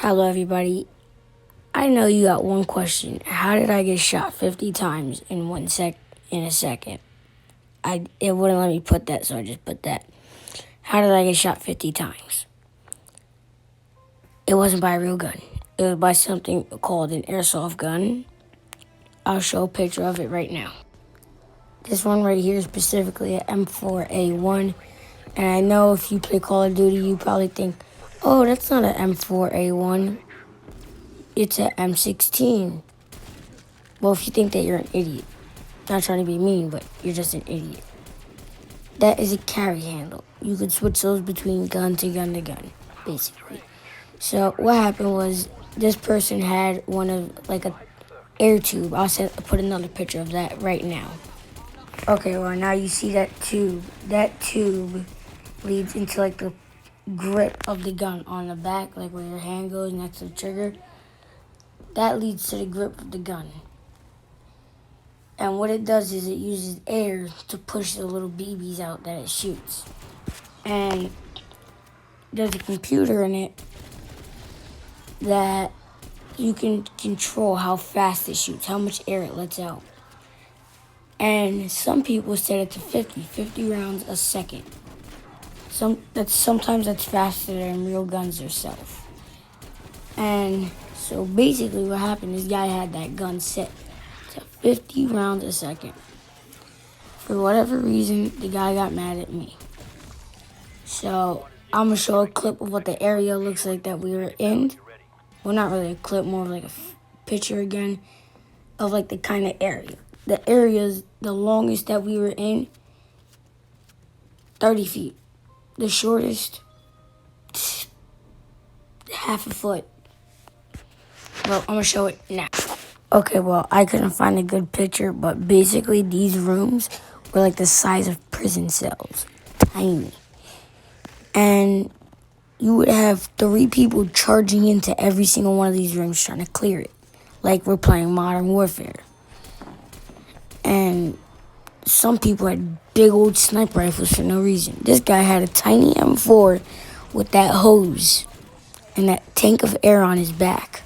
Hello, everybody. I know you got one question. How did I get shot 50 times in a second? It wouldn't let me put that, so I just put that. How did I get shot 50 times? It wasn't by a real gun. It was by something called an airsoft gun. I'll show a picture of it right now. This one right here is specifically an M4A1. And I know if you play Call of Duty, you probably think, oh, that's not an M4A1. It's an M16. Well, if you think that, you're an idiot. Not trying to be mean, but you're just an idiot. That is a carry handle. You could switch those between gun to gun to gun, basically. So what happened was this person had one of like a air tube. I'll put another picture of that right now. Okay, well now you see that tube. That tube leads into like the grip of the gun on the back, like where your hand goes next to the trigger. That leads to the grip of the gun. And what it does is it uses air to push the little BBs out that it shoots. And there's a computer in it that you can control how fast it shoots, how much air it lets out. And some people set it to 50 rounds a second. Sometimes that's faster than real guns themselves. And so basically what happened, this guy had that gun set to 50 rounds a second. For whatever reason, the guy got mad at me. So I'm going to show a clip of what the area looks like that we were in. Well, not really a clip, more of like a picture again of like the kind of area. The area's the longest that we were in, 30 feet. The shortest, half a foot. Well, I'm going to show it now. Okay, well, I couldn't find a good picture, but basically these rooms were like the size of prison cells. Tiny. And you would have 3 people charging into every single one of these rooms trying to clear it. Like we're playing Modern Warfare. And some people had big old sniper rifles for no reason. This guy had a tiny M4 with that hose and that tank of air on his back.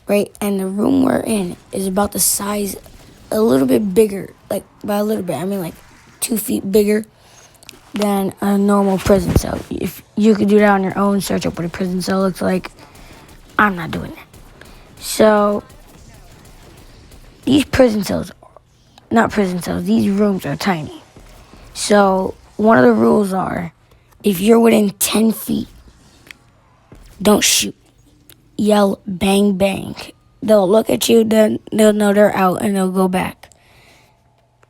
Right? And the room we're in is about the size, a little bit bigger. Like, by a little bit, I mean like 2 feet bigger than a normal prison cell. If you could do that on your own, search up what a prison cell looks like. I'm not doing that. So, these these rooms are tiny. So, one of the rules are, if you're within 10 feet, don't shoot. Yell bang bang. They'll look at you, then they'll know they're out and they'll go back.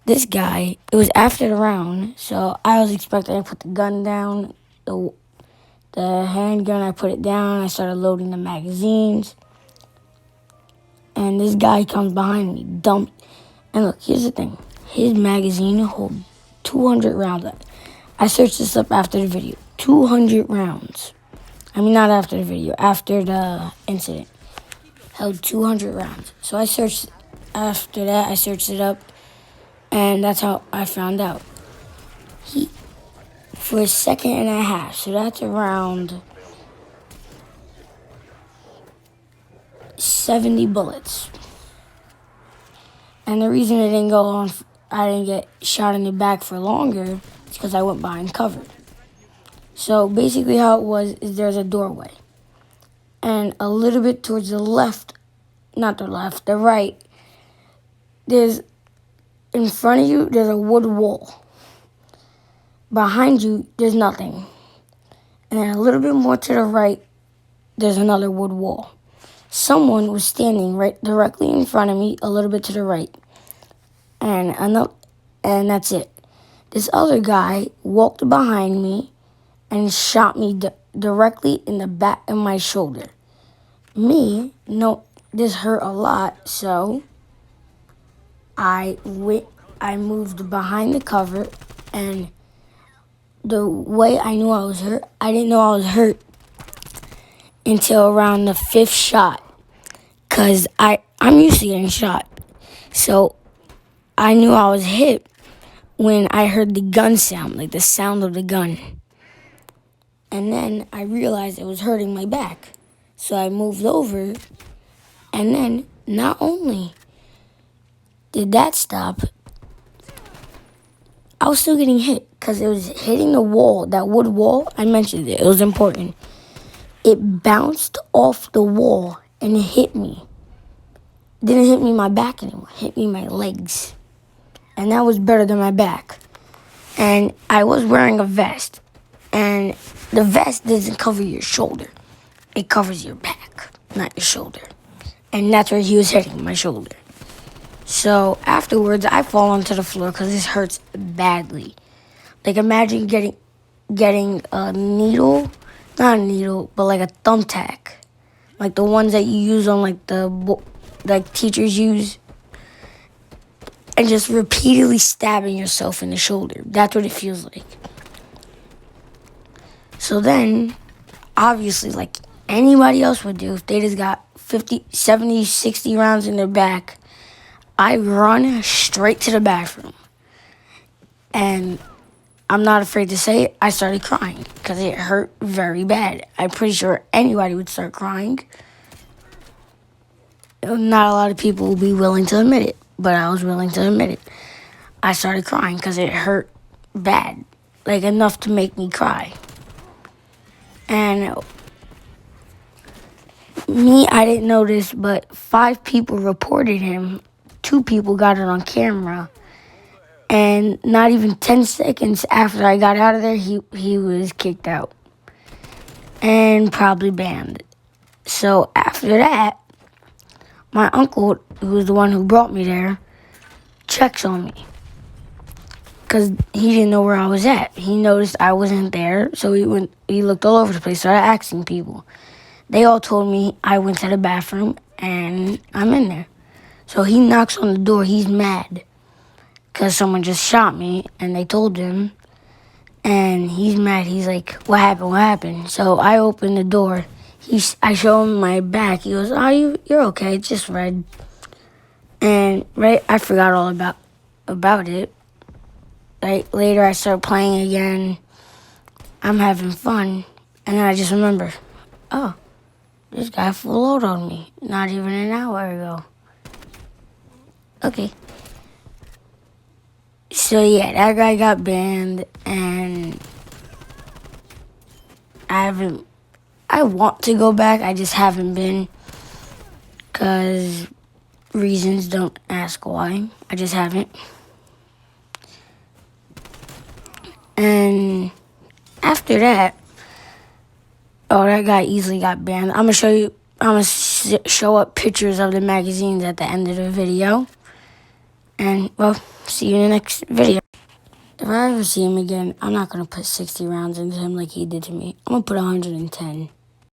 This guy, it was after the round, so I was expecting to put the gun down, the handgun, I put it down, I started loading the magazines. And this guy comes behind me, dumped. And look, here's the thing. His magazine holds 200 rounds. I searched this up after the video. 200 rounds. I mean, not after the video, after the incident. Held 200 rounds. So after that, I searched it up, and that's how I found out. For a second and a half, so that's around 70 bullets. And the reason it didn't go on, I didn't get shot in the back for longer, is because I went behind cover. So basically how it was is there's a doorway. And a little bit towards the left, not the left, the right, in front of you, there's a wood wall. Behind you, there's nothing. And then a little bit more to the right, there's another wood wall. Someone was standing right directly in front of me, a little bit to the right. And that's it. This other guy walked behind me and shot me directly in the back of my shoulder. This hurt a lot, so I moved behind the cover, and the way I knew I was hurt, I didn't know I was hurt until around the 5th shot, because I'm used to getting shot. So I knew I was hit when I heard the gun sound, like the sound of the gun. And then I realized it was hurting my back. So I moved over, and then not only did that stop, I was still getting hit because it was hitting the wall, that wood wall. I mentioned it. It was important. It bounced off the wall and it hit me. It didn't hit me in my back anymore. It hit me in my legs. And that was better than my back. And I was wearing a vest. And the vest doesn't cover your shoulder. It covers your back, not your shoulder. And that's where he was hitting, my shoulder. So afterwards, I fall onto the floor because this hurts badly. Like, imagine getting a needle, not a needle, but like a thumbtack, like the ones that you use on like teachers use, and just repeatedly stabbing yourself in the shoulder. That's what it feels like. So then, obviously, like anybody else would do, if they just got 50, 70, 60 rounds in their back, I run straight to the bathroom. And I'm not afraid to say it, I started crying because it hurt very bad. I'm pretty sure anybody would start crying. Not a lot of people will be willing to admit it, but I was willing to admit it. I started crying because it hurt bad, like enough to make me cry. And me, I didn't notice, but 5 people reported him. 2 people got it on camera. And not even 10 seconds after I got out of there, he was kicked out. And probably banned. So after that, my uncle, who was the one who brought me there, checks on me. Because he didn't know where I was at. He noticed I wasn't there, so he looked all over the place, started asking people. They all told me I went to the bathroom, and I'm in there. So he knocks on the door. He's mad because someone just shot me, and they told him. And he's mad. He's like, what happened? What happened? So I open the door. I show him my back. He goes, oh, you're okay. It's just red. And I forgot all about it. Right, later I start playing again. I'm having fun. And then I just remember, oh, this guy full load on me. Not even an hour ago. Okay. So yeah, that guy got banned, and I want to go back, I just haven't been, because reasons, don't ask why, I just haven't. And after that, that guy easily got banned. I'm gonna show up pictures of the magazines at the end of the video. And, well, see you in the next video. If I ever see him again, I'm not going to put 60 rounds into him like he did to me. I'm going to put 110.